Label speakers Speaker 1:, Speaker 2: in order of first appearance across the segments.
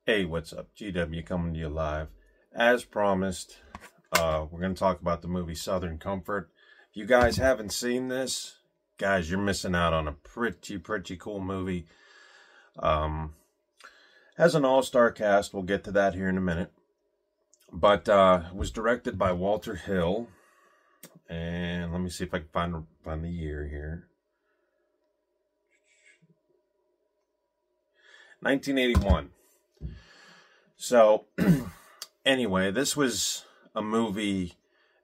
Speaker 1: Hey, what's up? GW coming to you live. As promised, we're going to talk about the movie Southern Comfort. If you guys haven't seen this, guys, you're missing out on a pretty cool movie. Has an all-star cast. We'll get to that here in a minute. But it was directed by Walter Hill. And let me see if I can find the year here. 1981. So, anyway, this was a movie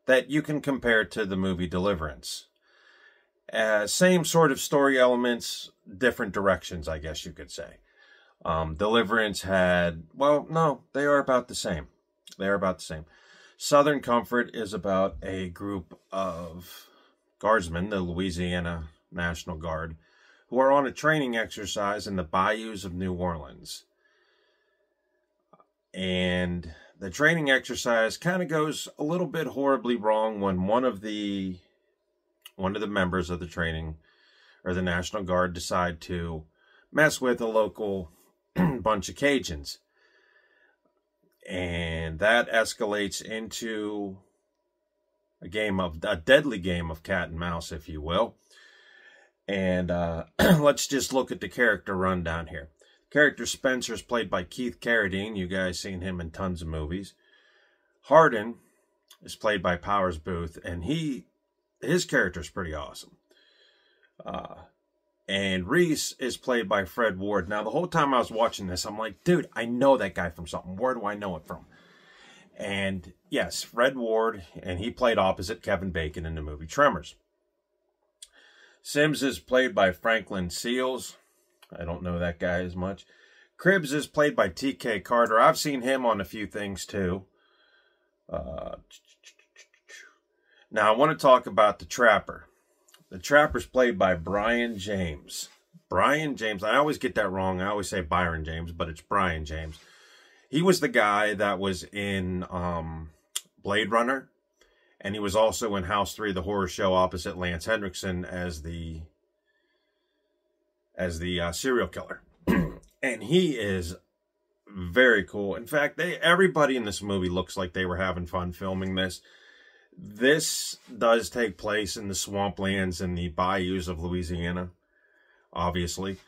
Speaker 1: that you can compare to the movie Deliverance. Same sort of story elements, different directions, I guess you could say. Deliverance had, well, no, they are about the same. They are about the same. Southern Comfort is about a group of guardsmen, the Louisiana National Guard, who are on a training exercise in the bayous of New Orleans. And the training exercise kind of goes a little bit horribly wrong when one of the members of the training or the National Guard decide to mess with a local bunch of Cajuns. And that escalates into a deadly game of cat and mouse, if you will. And let's just look at the character rundown here. Character Spencer is played by Keith Carradine. You guys seen him in tons of movies. Hardin is played by Powers Booth, and his character is pretty awesome. And Reese is played by Fred Ward. Now, the whole time I was watching this, I'm like, dude, I know that guy from something. Where do I know it from? And yes, Fred Ward, and he played opposite Kevin Bacon in the movie Tremors. Sims is played by Franklin Seals. I don't know that guy as much. Cribbs is played by T.K. Carter. I've seen him on a few things too. Now, I want to talk about the Trapper. The Trapper's played by Brion James. Brion James. I always get that wrong. I always say Byron James, but it's Brion James. He was the guy that was in Blade Runner. And he was also in House 3, the horror show, opposite Lance Henriksen as the serial killer. And he is very cool. In fact, everybody in this movie looks like they were having fun filming this. This does take place in the swamplands and the bayous of Louisiana, obviously.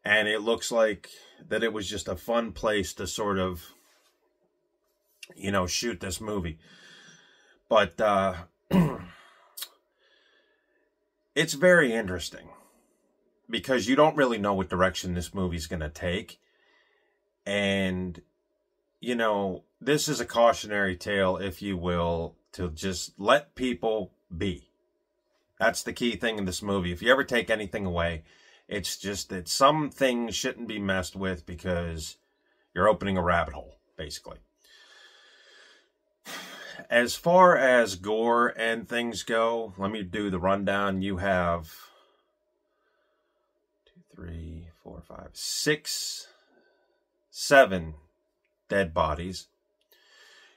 Speaker 1: And it looks like that it was just a fun place to sort of, shoot this movie. But it's very interesting because you don't really know what direction this movie's going to take. And, this is a cautionary tale, if you will, to just let people be. That's the key thing in this movie. If you ever take anything away, it's just that some things shouldn't be messed with because you're opening a rabbit hole, basically. As far as gore and things go, let me do the rundown. You have 6, 7 dead bodies.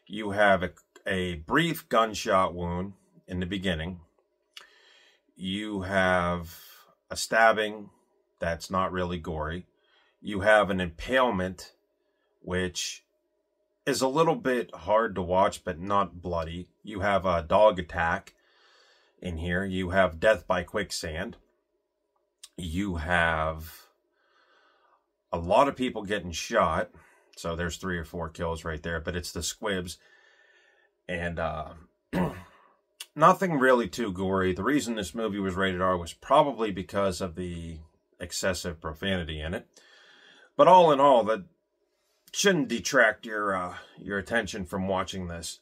Speaker 1: You have a brief gunshot wound in the beginning. You have a stabbing that's not really gory. You have an impalement, which is a little bit hard to watch, but not bloody. You have a dog attack in here. You have death by quicksand. You have a lot of people getting shot. So there's 3 or 4 kills right there, but it's the squibs. And nothing really too gory. The reason this movie was rated R was probably because of the excessive profanity in it. But all in all, that shouldn't detract your attention from watching this.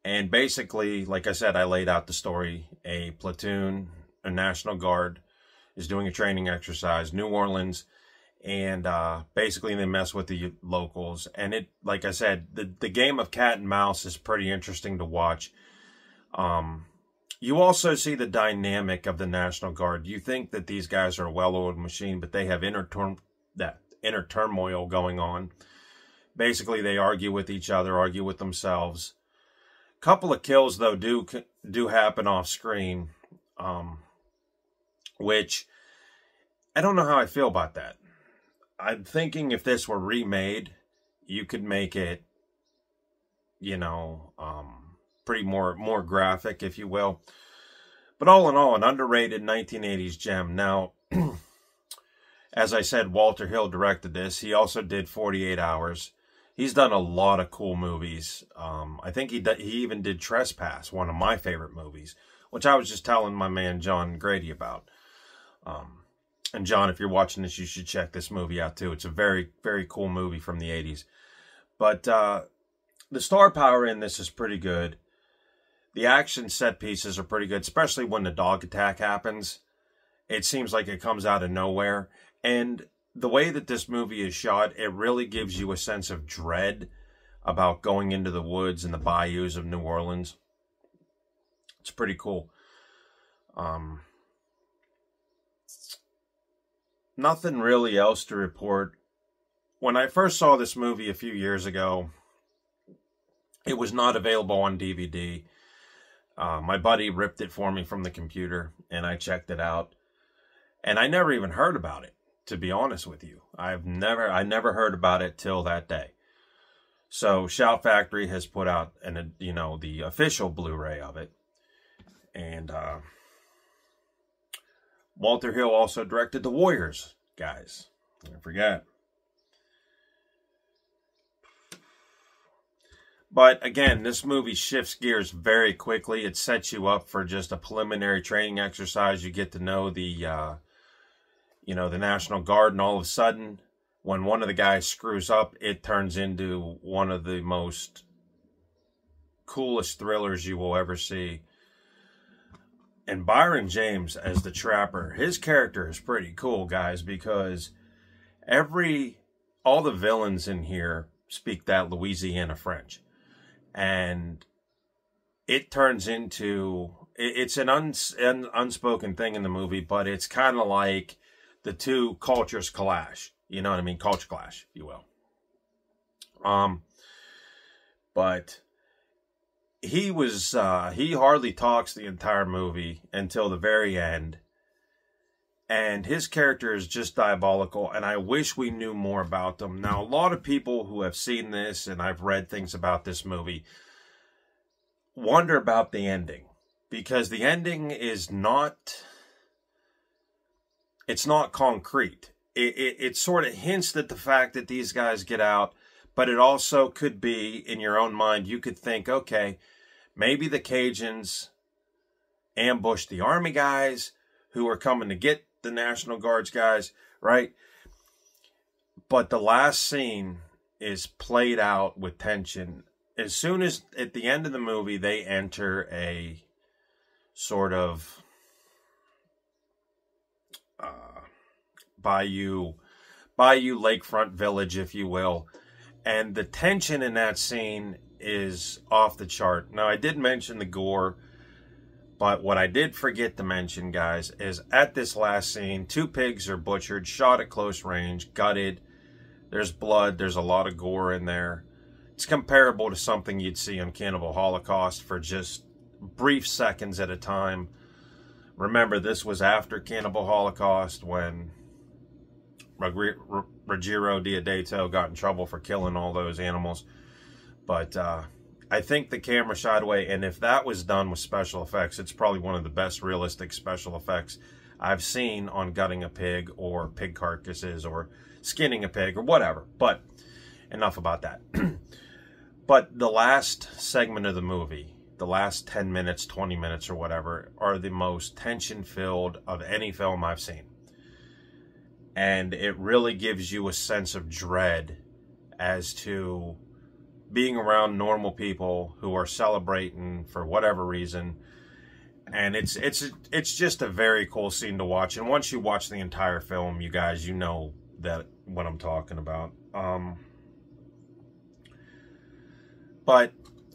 Speaker 1: And basically, like I said, I laid out the story. A platoon, a National Guard, is doing a training exercise, New Orleans, and basically they mess with the locals. And it, like I said, the game of cat and mouse is pretty interesting to watch. You also see the dynamic of the National Guard. You think that these guys are a well-oiled machine, but they have inner turmoil going on. Basically, they argue with each other, argue with themselves. Couple of kills, though, do happen off screen, which I don't know how I feel about that. I'm thinking if this were remade, you could make it, you know, pretty more graphic, if you will. But all in all, an underrated 1980s gem. Now, as I said, Walter Hill directed this. He also did 48 Hours. He's done a lot of cool movies. I think he even did Trespass, one of my favorite movies, which I was just telling my man John Grady about. And John, if you're watching this, you should check this movie out too. It's a very, very cool movie from the 80s. But the star power in this is pretty good. The action set pieces are pretty good, especially when the dog attack happens. It seems like it comes out of nowhere. And the way that this movie is shot, it really gives you a sense of dread about going into the woods and the bayous of New Orleans. It's pretty cool. Nothing really else to report. When I first saw this movie a few years ago, it was not available on DVD. My buddy ripped it for me from the computer, and I checked it out. And I never even heard about it, to be honest with you. I never heard about it till that day. So Shout Factory has put out the official Blu-ray of it. And Walter Hill also directed The Warriors, guys. Don't forget. But again, this movie shifts gears very quickly. It sets you up for just a preliminary training exercise. You get to know the National Guard, and all of a sudden, when one of the guys screws up, it turns into one of the most coolest thrillers you will ever see. And Byron James as the Trapper, his character is pretty cool, guys, because all the villains in here speak that Louisiana French. And it turns into, it's an unspoken thing in the movie, but it's kind of like the two cultures clash. You know what I mean? Culture clash, if you will. But he hardly talks the entire movie until the very end. And his character is just diabolical, and I wish we knew more about them. Now, a lot of people who have seen this, and I've read things about this movie, wonder about the ending. Because the ending is not... It's not concrete. It sort of hints at the fact that these guys get out, but it also could be, in your own mind, you could think, okay, maybe the Cajuns ambushed the army guys who are coming to get the National Guard's guys, right? But the last scene is played out with tension. As soon as, at the end of the movie, they enter a sort of bayou lakefront village, if you will. And the tension in that scene is off the chart. Now, I did mention the gore, but what I did forget to mention, guys, is at this last scene, 2 pigs are butchered, shot at close range, gutted. There's blood. There's a lot of gore in there. It's comparable to something you'd see on Cannibal Holocaust for just brief seconds at a time. Remember, this was after Cannibal Holocaust when Ruggiero Deodato got in trouble for killing all those animals. But I think the camera shied away, and if that was done with special effects, it's probably one of the best realistic special effects I've seen on gutting a pig or pig carcasses or skinning a pig or whatever. But enough about that. But the last segment of the movie, the last 10 minutes, 20 minutes or whatever, are the most tension-filled of any film I've seen. And it really gives you a sense of dread as to being around normal people who are celebrating for whatever reason. And it's just a very cool scene to watch. And once you watch the entire film, you guys, you know that what I'm talking about. But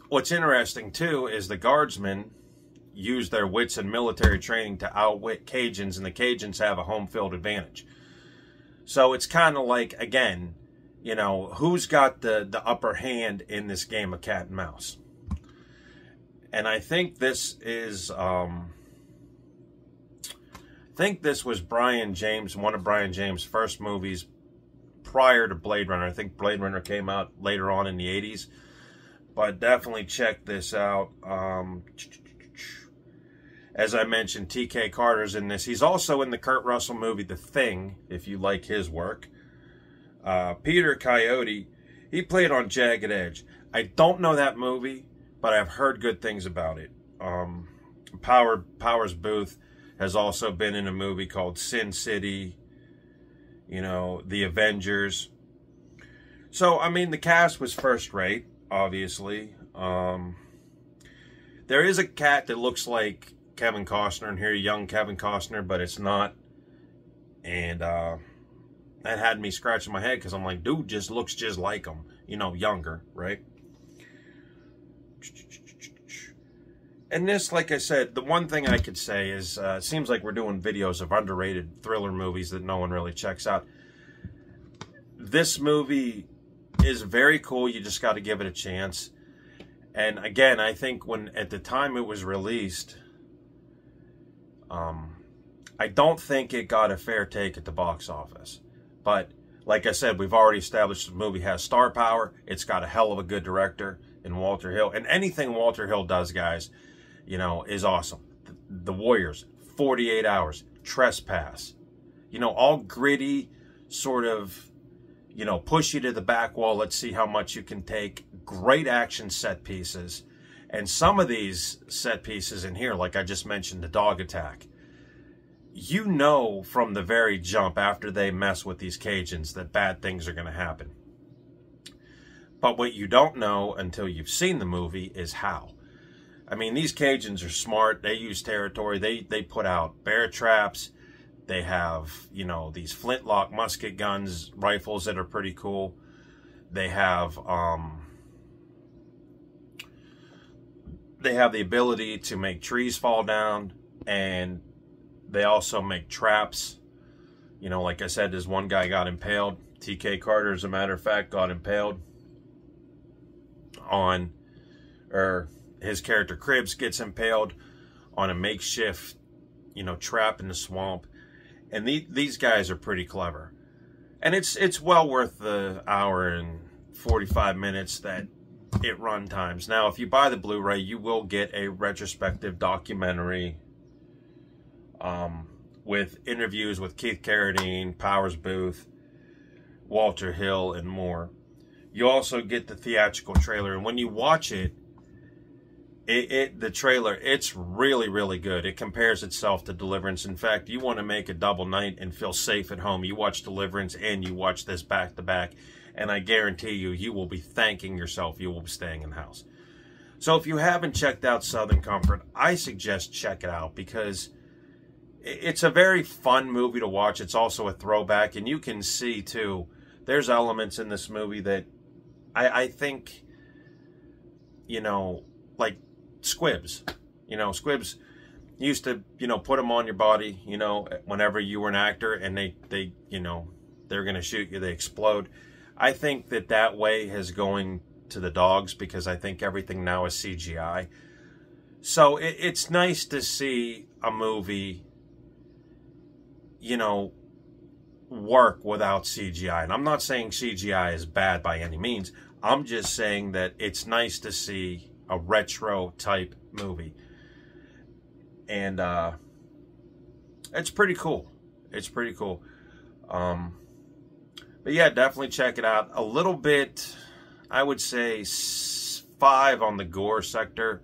Speaker 1: what's interesting too is the guardsmen use their wits and military training to outwit Cajuns, and the Cajuns have a home field advantage. So it's kind of like, again, you know, who's got the upper hand in this game of cat and mouse? And I think this is, this was Brian James, one of Brian James' first movies prior to Blade Runner. I think Blade Runner came out later on in the 80s. But definitely check this out. As I mentioned, T.K. Carter's in this. He's also in the Kurt Russell movie The Thing, if you like his work. Peter Coyote, he played on Jagged Edge. I don't know that movie, but I've heard good things about it. Powers Booth has also been in a movie called Sin City, you know, The Avengers. So, I mean, the cast was first rate, obviously. There is a cat that looks like Kevin Costner in here, young Kevin Costner, but it's not. And that had me scratching my head because I'm like, dude just looks just like him, you know, younger, right? And this, like I said, the one thing I could say is, it seems like we're doing videos of underrated thriller movies that no one really checks out. This movie is very cool. You just got to give it a chance. And again, I think when at the time it was released, I don't think it got a fair take at the box office. But like I said, we've already established the movie has star power. It's got a hell of a good director in Walter Hill. And anything Walter Hill does, guys, you know, is awesome. The Warriors, 48 Hours, Trespass. You know, all gritty, sort of, you know, push you to the back wall. Let's see how much you can take. Great action set pieces. And some of these set pieces in here, like I just mentioned, the dog attack. You know from the very jump after they mess with these Cajuns that bad things are going to happen. But what you don't know until you've seen the movie is how. I mean, these Cajuns are smart. They use territory. They put out bear traps. They have, you know, these flintlock musket guns, rifles that are pretty cool. They have the ability to make trees fall down, and they also make traps. You know, like I said, this one guy got impaled. T.K. Carter, as a matter of fact, got impaled on, or his character Cribbs gets impaled on a makeshift, you know, trap in the swamp. And these guys are pretty clever. And it's well worth the hour and 45 minutes that it run times. Now, if you buy the Blu-ray, you will get a retrospective documentary with interviews with Keith Carradine, Powers Booth, Walter Hill, and more. You also get the theatrical trailer, and when you watch it, the trailer, it's really, really good. It compares itself to Deliverance. In fact, you want to make a double night and feel safe at home, you watch Deliverance and you watch this back to back, and I guarantee you, you will be thanking yourself you will be staying in the house. So if you haven't checked out Southern Comfort, I suggest check it out, because it's a very fun movie to watch. It's also a throwback, and you can see, too, there's elements in this movie that I think, you know, like squibs. You know, squibs used to, you know, put them on your body, you know, whenever you were an actor, and they you know, they're going to shoot you, they explode. I think that way is going to the dogs, because I think everything now is CGI. So it's nice to see a movie, you know, work without CGI. And I'm not saying CGI is bad by any means. I'm just saying that it's nice to see a retro type movie. And it's pretty cool. It's pretty cool. But yeah, definitely check it out. A little bit, I would say 5 on the gore sector,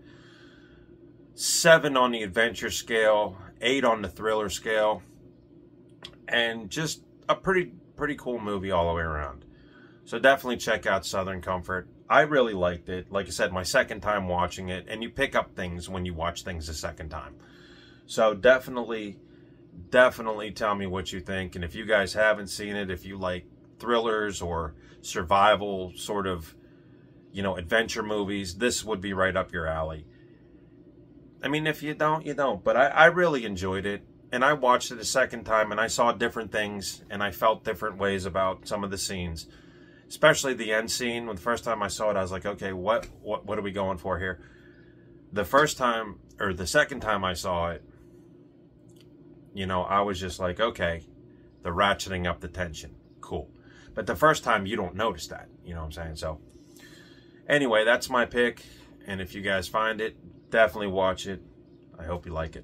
Speaker 1: 7 on the adventure scale, 8 on the thriller scale, and just a pretty cool movie all the way around. So definitely check out Southern Comfort. I really liked it. Like I said, my second time watching it, and you pick up things when you watch things a second time. So definitely tell me what you think. And if you guys haven't seen it, if you like thrillers or survival sort of, you know, adventure movies, this would be right up your alley. I mean, if you don't, you don't. But I really enjoyed it. And I watched it a second time, and I saw different things, and I felt different ways about some of the scenes. Especially the end scene. When the first time I saw it, I was like, okay, what are we going for here? The first time, or the second time I saw it, you know, I was just like, okay, they're ratcheting up the tension. Cool. But the first time, you don't notice that. You know what I'm saying? So, anyway, that's my pick. And if you guys find it, definitely watch it. I hope you like it.